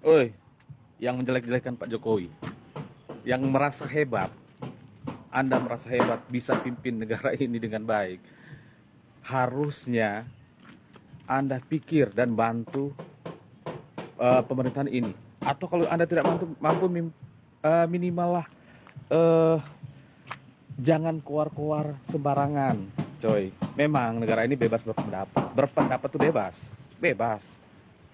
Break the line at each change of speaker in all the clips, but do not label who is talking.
Oi, yang menjelek-jelekan Pak Jokowi, yang merasa hebat, Anda merasa hebat bisa pimpin negara ini dengan baik. Harusnya Anda pikir dan bantu pemerintahan ini. Atau kalau Anda tidak mampu minimal lah eh, jangan keluar-keluar sembarangan, coy. Memang negara ini bebas berpendapat. Berpendapat tuh bebas.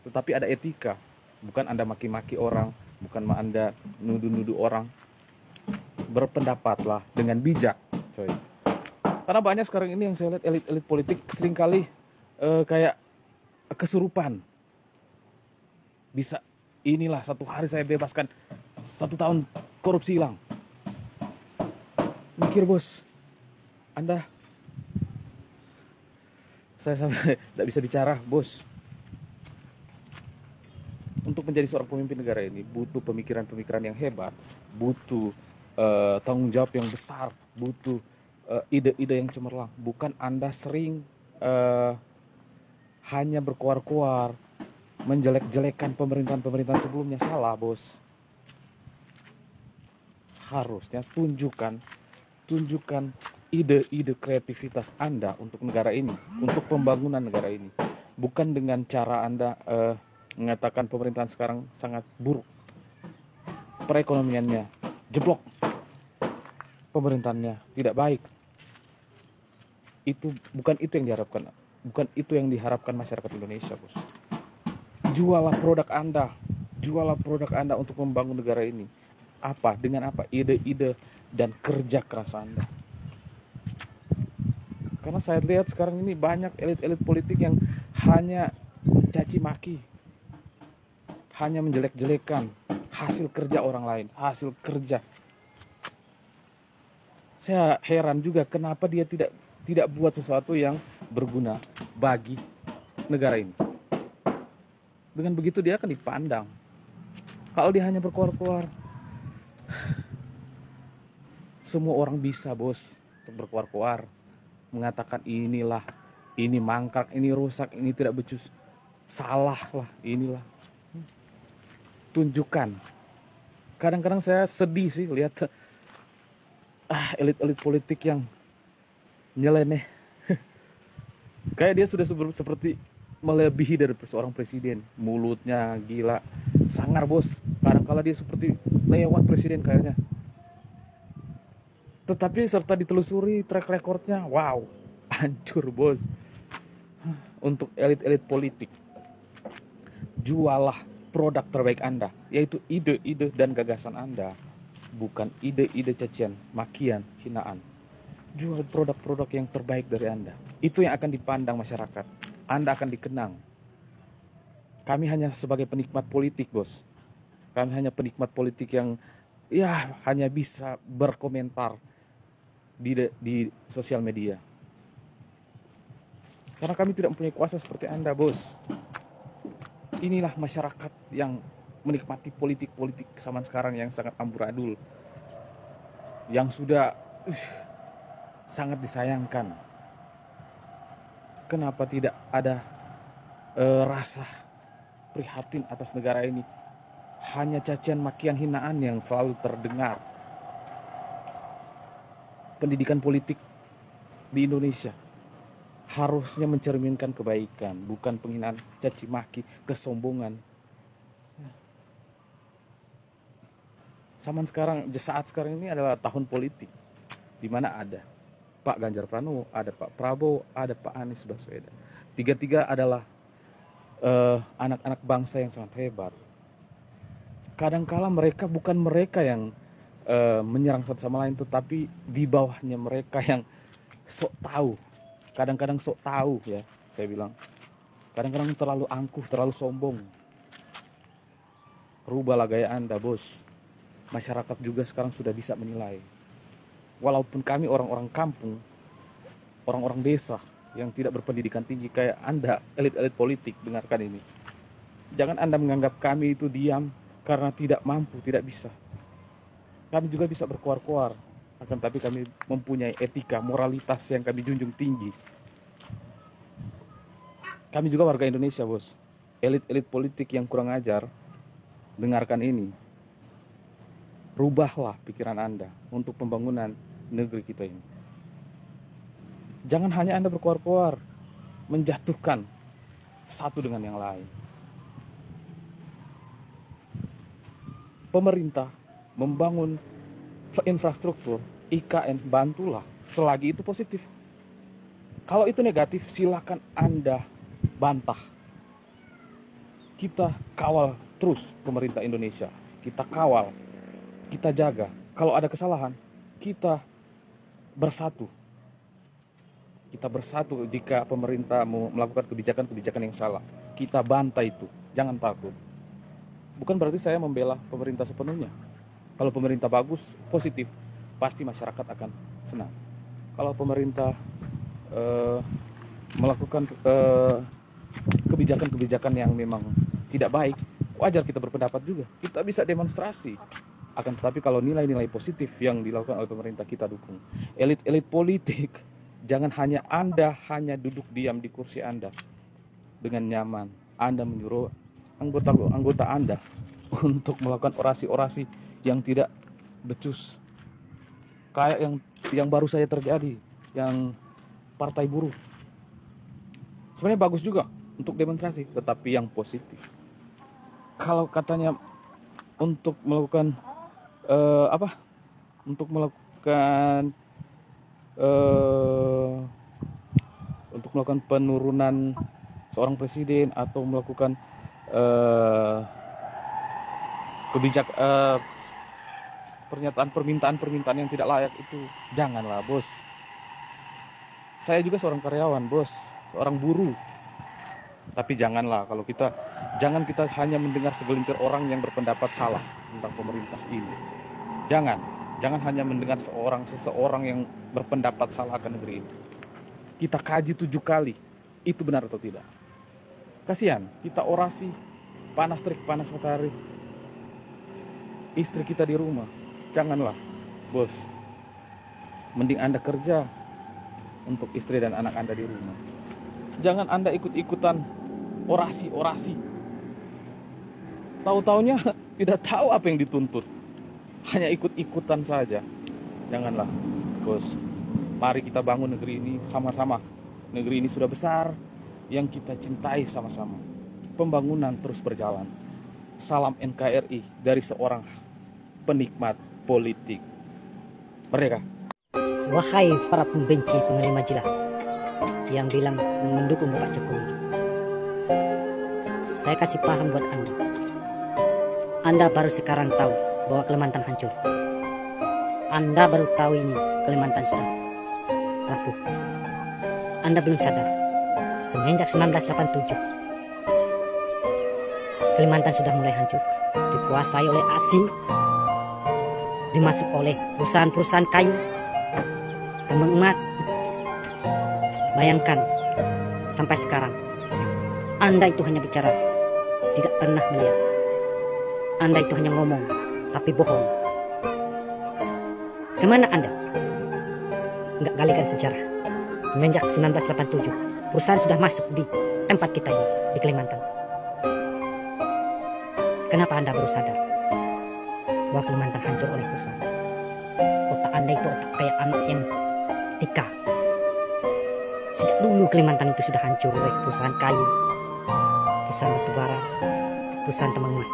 Tetapi ada etika. Bukan Anda maki-maki orang, bukan Anda nuduh-nuduh orang. Berpendapatlah dengan bijak, coy. Karena banyak sekarang ini yang saya lihat elit-elit politik seringkali kayak kesurupan. Bisa inilah satu hari saya bebaskan, 1 tahun korupsi hilang. Mikir bos, Anda, saya sampai tidak bisa bicara bos. Untuk menjadi seorang pemimpin negara ini butuh pemikiran-pemikiran yang hebat, butuh tanggung jawab yang besar, butuh ide-ide yang cemerlang. Bukan Anda sering hanya berkuar-kuar, menjelek-jelekan pemerintahan-pemerintahan sebelumnya. Salah bos. Harusnya tunjukkan ide-ide kreativitas Anda untuk negara ini, untuk pembangunan negara ini. Bukan dengan cara Anda mengatakan pemerintahan sekarang sangat buruk, perekonomiannya jeblok, pemerintahannya tidak baik. Itu bukan itu yang diharapkan, bukan itu yang diharapkan masyarakat Indonesia, bos. Jualah produk Anda untuk membangun negara ini. Apa? Dengan apa? Ide-ide dan kerja keras Anda. Karena saya lihat sekarang ini banyak elit-elit politik yang hanya mencaci maki, hanya menjelek-jelekan hasil kerja orang lain, hasil kerja. Saya heran juga kenapa dia tidak buat sesuatu yang berguna bagi negara ini. Dengan begitu dia akan dipandang. Kalau dia hanya berkuar-kuar, semua orang bisa bos untuk berkuar-kuar, mengatakan inilah, ini mangkrak, ini rusak, ini tidak becus, salah lah, inilah. Tunjukkan. Kadang-kadang saya sedih sih lihat elit-elit politik yang nyeleneh. Kayak dia sudah seperti melebihi dari seorang presiden. Mulutnya gila, sangar bos. Kadang-kala dia seperti lewat presiden kayaknya. Tetapi serta ditelusuri track recordnya, wow, hancur bos. Untuk elit-elit politik, jualah produk terbaik Anda, yaitu ide-ide dan gagasan Anda, bukan ide-ide cacian, makian, hinaan. Jual produk-produk yang terbaik dari Anda. Itu yang akan dipandang masyarakat. Anda akan dikenang. Kami hanya sebagai penikmat politik, bos. Kami hanya penikmat politik yang ya hanya bisa berkomentar di sosial media. Karena kami tidak mempunyai kuasa seperti Anda, bos. Inilah masyarakat yang menikmati politik-politik zaman sekarang yang sangat amburadul, yang sudah sangat disayangkan. Kenapa tidak ada rasa prihatin atas negara ini? Hanya cacian, makian, hinaan yang selalu terdengar. Pendidikan politik di Indonesia harusnya mencerminkan kebaikan, bukan penghinaan, caci maki, kesombongan. Saat sekarang ini adalah tahun politik, di mana ada Pak Ganjar Pranowo, ada Pak Prabowo, ada Pak Anies Baswedan. Tiga-tiga adalah anak-anak bangsa yang sangat hebat. Kadang-kala bukan mereka yang menyerang satu sama lain, tetapi di bawahnya mereka yang sok tahu. Kadang-kadang sok tahu ya, saya bilang. Kadang-kadang terlalu angkuh, terlalu sombong. Rubahlah gaya Anda, bos. Masyarakat juga sekarang sudah bisa menilai. Walaupun kami orang-orang kampung, orang-orang desa yang tidak berpendidikan tinggi kayak Anda, elit-elit politik, dengarkan ini. Jangan Anda menganggap kami itu diam karena tidak mampu, tidak bisa. Kami juga bisa berkuar-kuar. Akan tapi kami mempunyai etika, moralitas yang kami junjung tinggi. Kami juga warga Indonesia, bos. Elit-elit politik yang kurang ajar dengarkan ini. Rubahlah pikiran Anda untuk pembangunan negeri kita ini. Jangan hanya Anda berkoar-koar menjatuhkan satu dengan yang lain. Pemerintah membangun infrastruktur, IKN, bantulah selagi itu positif. Kalau itu negatif, silakan Anda bantah. Kita kawal terus pemerintah Indonesia. Kita kawal, kita jaga. Kalau ada kesalahan, kita bersatu. Kita bersatu jika pemerintah mau melakukan kebijakan-kebijakan yang salah. Kita bantah itu, jangan takut. Bukan berarti saya membela pemerintah sepenuhnya. Kalau pemerintah bagus, positif, pasti masyarakat akan senang. Kalau pemerintah melakukan kebijakan-kebijakan yang memang tidak baik, wajar kita berpendapat juga. Kita bisa demonstrasi. Akan tetapi kalau nilai-nilai positif yang dilakukan oleh pemerintah kita dukung. Elit-elit politik, jangan Anda hanya duduk diam di kursi Anda dengan nyaman. Anda menyuruh anggota Anda untuk melakukan orasi-orasi yang tidak becus. Kayak yang baru saja terjadi, yang partai buruh. Sebenarnya bagus juga untuk demonstrasi, tetapi yang positif. Kalau katanya untuk melakukan untuk melakukan penurunan seorang presiden atau melakukan permintaan yang tidak layak, itu janganlah, bos. Saya juga seorang karyawan, bos, seorang buruh. Tapi jangan kita hanya mendengar segelintir orang yang berpendapat salah tentang pemerintah ini. Jangan hanya mendengar seseorang yang berpendapat salah akan negeri ini. Kita kaji 7 kali, itu benar atau tidak. Kasihan, kita orasi panas terik, panas matahari, istri kita di rumah. Janganlah, bos. Mending Anda kerja untuk istri dan anak Anda di rumah. Jangan Anda ikut-ikutan orasi-orasi. Tahu-taunya tidak tahu apa yang dituntut. Hanya ikut-ikutan saja. Janganlah, bos. Mari kita bangun negeri ini sama-sama. Negeri ini sudah besar, yang kita cintai sama-sama. Pembangunan terus berjalan. Salam NKRI dari seorang penikmat politik. Merdeka.
Wahai para pembenci pengenai majalah yang bilang mendukung Bapak Jokowi, saya kasih paham buat Anda. Anda baru sekarang tahu bahwa Kalimantan hancur. Anda baru tahu ini Kalimantan sudah rapuh. Anda belum sadar, semenjak 1987 Kalimantan sudah mulai hancur, dikuasai oleh asing, dimasuk oleh perusahaan-perusahaan kayu, tambang emas. Bayangkan, sampai sekarang Anda itu hanya bicara, tidak pernah melihat. Anda itu hanya ngomong, tapi bohong. Kemana Anda? Nggak galikan sejarah. Semenjak 1987, perusahaan sudah masuk di tempat kita ini, di Kalimantan. Kenapa Anda baru sadar bahwa Kalimantan hancur oleh perusahaan? Otak Anda itu otak kayak anak yang tika. Sejak dulu Kalimantan itu sudah hancur oleh perusahaan kayu, perusahaan batubara, perusahaan tambang emas.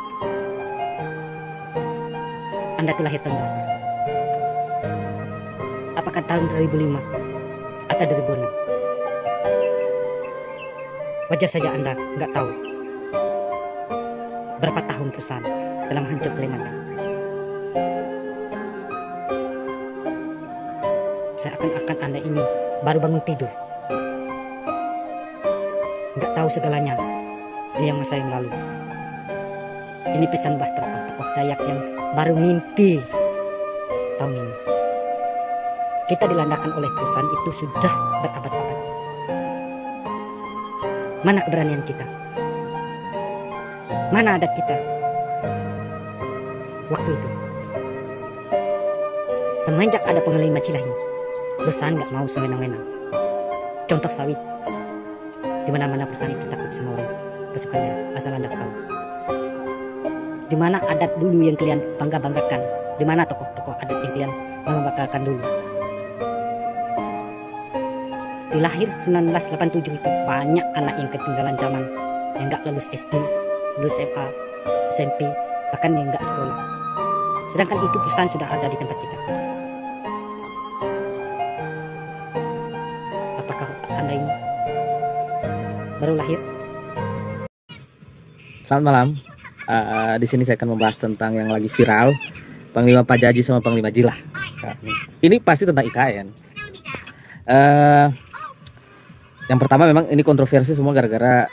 Anda itu lahir tahun berapa? Apakah tahun 2005 atau 2006? Wajar saja Anda nggak tahu berapa tahun perusahaan dalam hancur Kalimantan. Seakan-akan Anda ini baru bangun tidur, nggak tahu segalanya di yang masa yang lalu. Ini pesan Bahtera tokoh Dayak yang baru mimpi tahun ini. Kita dilandahkan oleh perusahaan itu sudah berabad-abad. Mana keberanian kita? Mana adat kita? Waktu itu, semenjak ada pengelima Cilahi, perusahaan nggak mau sewenang-wenang. Contoh sawit, di mana-mana perusahaan itu takut sama orang pasukannya, asal Anda tahu. Di mana adat dulu yang kalian bangga-banggakan? Di mana tokoh-tokoh adat yang kalian bangga-banggakan dulu? Di lahir 1987 itu banyak anak yang ketinggalan zaman, yang nggak lulus SD, lulus SMA, SMP, bahkan yang nggak sekolah. Sedangkan itu perusahaan sudah ada di tempat kita. Apakah Anda ini baru lahir?
Selamat malam. Di sini saya akan membahas tentang yang lagi viral, Panglima Pajaji sama Panglima Jilah. Ini pasti tentang IKN. Yang pertama memang ini kontroversi semua gara-gara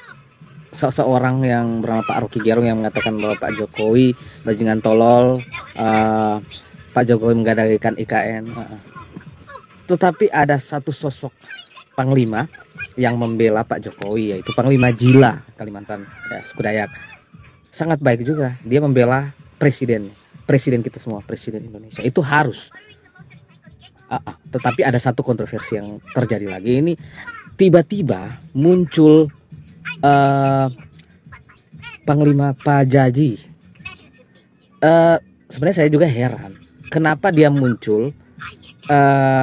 seseorang yang bernama Pak Rocky Gerung yang mengatakan bahwa Pak Jokowi bajingan tolol, Pak Jokowi menggadaikan IKN. Tetapi ada satu sosok Panglima yang membela Pak Jokowi, yaitu Panglima Jilah Kalimantan, ya, suku Dayak. Sangat baik juga, dia membela presiden kita semua, presiden Indonesia. Itu harus. Tetapi ada satu kontroversi yang terjadi lagi. Ini tiba-tiba muncul Panglima Pajaji. Sebenarnya saya juga heran, kenapa dia muncul.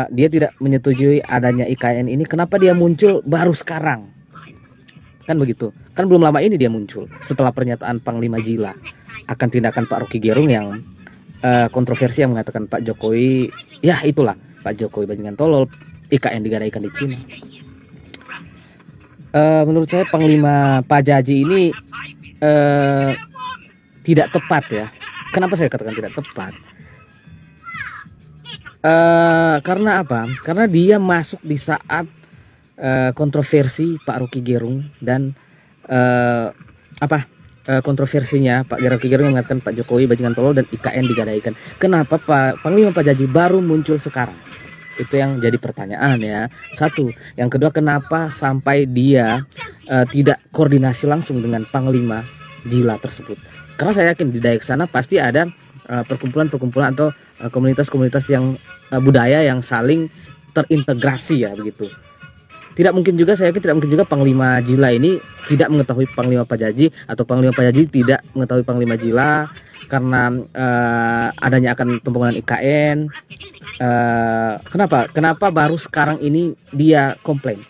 Dia tidak menyetujui adanya IKN ini. Kenapa dia muncul baru sekarang? Kan begitu. Kan belum lama ini dia muncul setelah pernyataan Panglima Jilah akan tindakan Pak Rocky Gerung yang kontroversi yang mengatakan Pak Jokowi, ya itulah, Pak Jokowi bajingan tolol, IKN digadaikan di Cina. Menurut saya Panglima Pajaji ini tidak tepat ya. Kenapa saya katakan tidak tepat? Karena apa? Karena dia masuk di saat kontroversi Pak Rocky Gerung dan kontroversinya Pak Rocky Gerung yang mengatakan Pak Jokowi bajingan tolol dan IKN digadaikan. Kenapa Panglima Pajaji baru muncul sekarang? Itu yang jadi pertanyaan ya. Satu, yang kedua, kenapa sampai dia tidak koordinasi langsung dengan Panglima Jilah tersebut? Karena saya yakin di Dayak sana pasti ada perkumpulan-perkumpulan atau komunitas-komunitas yang budaya yang saling terintegrasi ya begitu. Tidak mungkin juga, saya yakin tidak mungkin juga Panglima Jilah ini tidak mengetahui Panglima Pajaji atau Panglima Pajaji tidak mengetahui Panglima Jilah karena adanya akan pembangunan IKN. Kenapa baru sekarang ini dia komplain?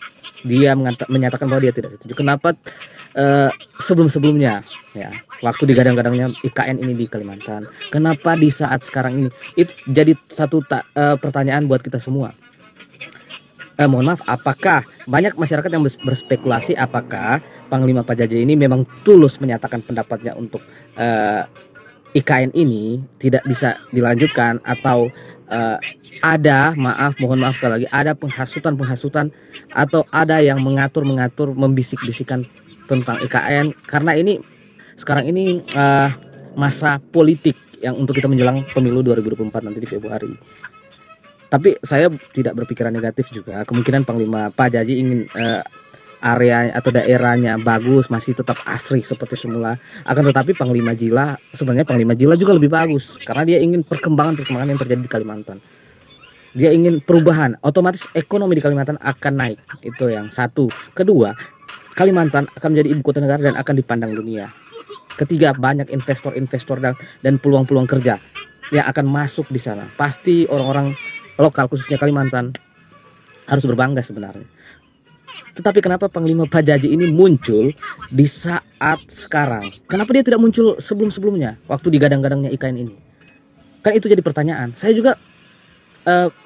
Dia menyatakan bahwa dia tidak setuju. Kenapa sebelum-sebelumnya ya, waktu digadang-gadangnya IKN ini di Kalimantan, kenapa di saat sekarang ini? Itu jadi satu pertanyaan buat kita semua. Mohon maaf, apakah banyak masyarakat yang berspekulasi apakah Panglima Pajaji ini memang tulus menyatakan pendapatnya untuk IKN ini tidak bisa dilanjutkan, atau mohon maaf sekali lagi, ada penghasutan atau ada yang mengatur membisik-bisikan tentang IKN, karena ini sekarang ini masa politik yang untuk kita menjelang pemilu 2024 nanti di Februari. Tapi saya tidak berpikiran negatif juga. Kemungkinan Panglima Pajaji ingin area atau daerahnya bagus, masih tetap asri seperti semula. Akan tetapi sebenarnya Panglima Jilah juga lebih bagus karena dia ingin perkembangan yang terjadi di Kalimantan. Dia ingin perubahan, otomatis ekonomi di Kalimantan akan naik. Itu yang satu. Kedua, Kalimantan akan menjadi ibu kota negara dan akan dipandang dunia. Ketiga, banyak investor dan peluang-peluang kerja yang akan masuk di sana. Pasti orang-orang lokal khususnya Kalimantan harus berbangga sebenarnya. Tetapi kenapa Panglima Pajaji ini muncul di saat sekarang? Kenapa dia tidak muncul sebelum-sebelumnya waktu digadang-gadangnya IKN ini? Kan itu jadi pertanyaan. Saya juga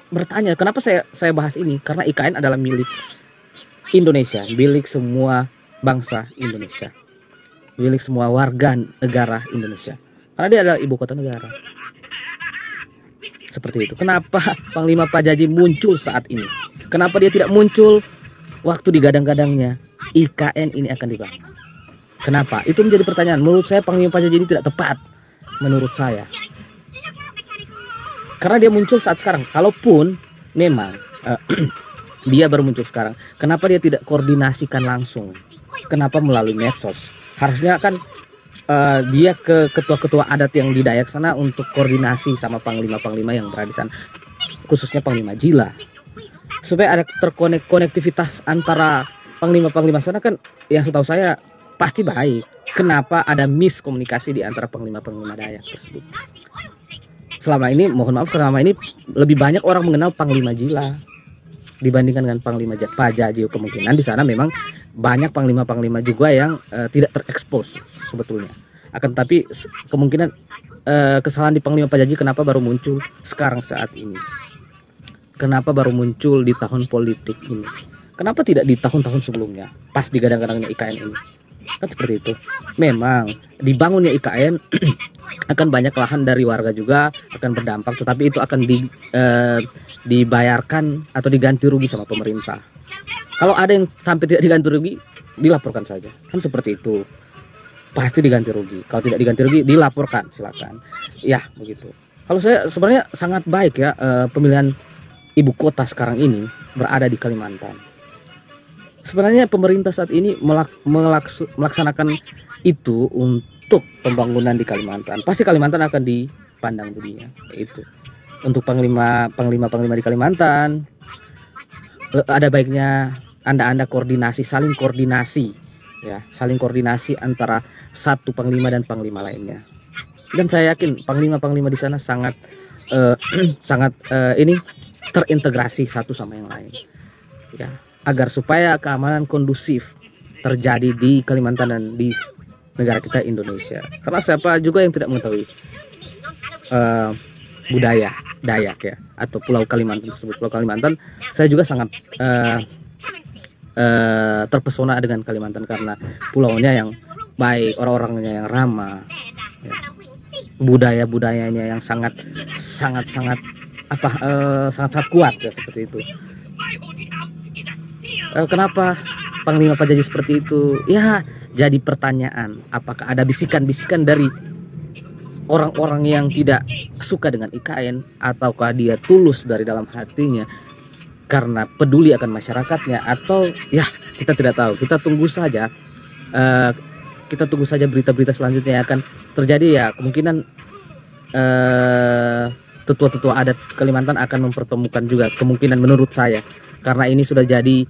bertanya, kenapa saya bahas ini? Karena IKN adalah milik Indonesia, milik semua bangsa Indonesia, milik semua warga negara Indonesia. Karena dia adalah ibu kota negara. Seperti itu. Kenapa Panglima Pajaji muncul saat ini? Kenapa dia tidak muncul waktu digadang-gadangnya IKN ini akan dibangun? Kenapa? Itu menjadi pertanyaan. Menurut saya Panglima Pajaji ini tidak tepat. Menurut saya. Karena dia muncul saat sekarang. Kalaupun memang dia baru muncul sekarang, kenapa dia tidak koordinasikan langsung? Kenapa melalui medsos? Harusnya kan dia ke ketua-ketua adat yang di Dayak sana untuk koordinasi sama panglima-panglima yang berada di sana, khususnya Panglima Jilah, supaya ada konektivitas antara panglima-panglima sana. Kan yang setahu saya pasti baik, kenapa ada miskomunikasi di antara panglima-panglima Dayak tersebut. Selama ini, mohon maaf, selama ini lebih banyak orang mengenal Panglima Jila dibandingkan dengan Panglima Pajajil. Kemungkinan di sana memang banyak panglima-panglima juga yang tidak terekspos sebetulnya. Akan tapi kemungkinan kesalahan di Panglima Pajajil kenapa baru muncul sekarang saat ini? Kenapa baru muncul di tahun politik ini? Kenapa tidak di tahun-tahun sebelumnya? Pas digadang-gadangnya IKN ini. Kan seperti itu. Memang dibangunnya IKN akan banyak lahan dari warga juga akan berdampak, tetapi itu akan dibayarkan atau diganti rugi sama pemerintah. Kalau ada yang sampai tidak diganti rugi, dilaporkan saja. Kan seperti itu. Pasti diganti rugi. Kalau tidak diganti rugi, dilaporkan, silakan. Ya, begitu. Kalau saya sebenarnya sangat baik ya pemilihan ibu kota sekarang ini berada di Kalimantan. Sebenarnya pemerintah saat ini melaksanakan itu untuk pembangunan di Kalimantan. Pasti Kalimantan akan dipandang dunia. Itu untuk panglima di Kalimantan. Ada baiknya Anda koordinasi, saling koordinasi, ya, saling koordinasi antara satu panglima dan panglima lainnya. Dan saya yakin panglima di sana sangat ini terintegrasi satu sama yang lain, ya, agar supaya keamanan kondusif terjadi di Kalimantan dan di negara kita Indonesia. Karena siapa juga yang tidak mengetahui budaya Dayak ya, atau Pulau Kalimantan tersebut. Pulau Kalimantan, saya juga sangat terpesona dengan Kalimantan karena pulaunya yang baik, orang-orangnya yang ramah, ya, budayanya yang sangat kuat ya, seperti itu. Kenapa Panglima Pajajil seperti itu? Ya, jadi pertanyaan, apakah ada bisikan-bisikan dari orang-orang yang tidak suka dengan IKN, ataukah dia tulus dari dalam hatinya karena peduli akan masyarakatnya, atau ya kita tidak tahu. Kita tunggu saja berita-berita selanjutnya yang akan terjadi. Ya, kemungkinan tetua-tetua adat Kalimantan akan mempertemukan juga, kemungkinan menurut saya, karena ini sudah jadi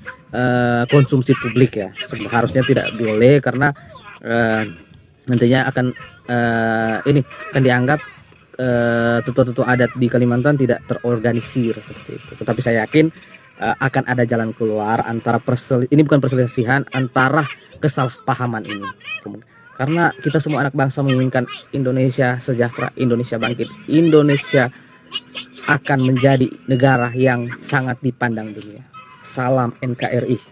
konsumsi publik ya. Harusnya tidak boleh, karena nantinya akan dianggap tetua-tetua adat di Kalimantan tidak terorganisir seperti itu. Tetapi saya yakin akan ada jalan keluar antara ini bukan perselisihan, antara kesalahpahaman ini. Karena kita semua anak bangsa menginginkan Indonesia sejahtera, Indonesia bangkit, Indonesia akan menjadi negara yang sangat dipandang dunia. Salam NKRI.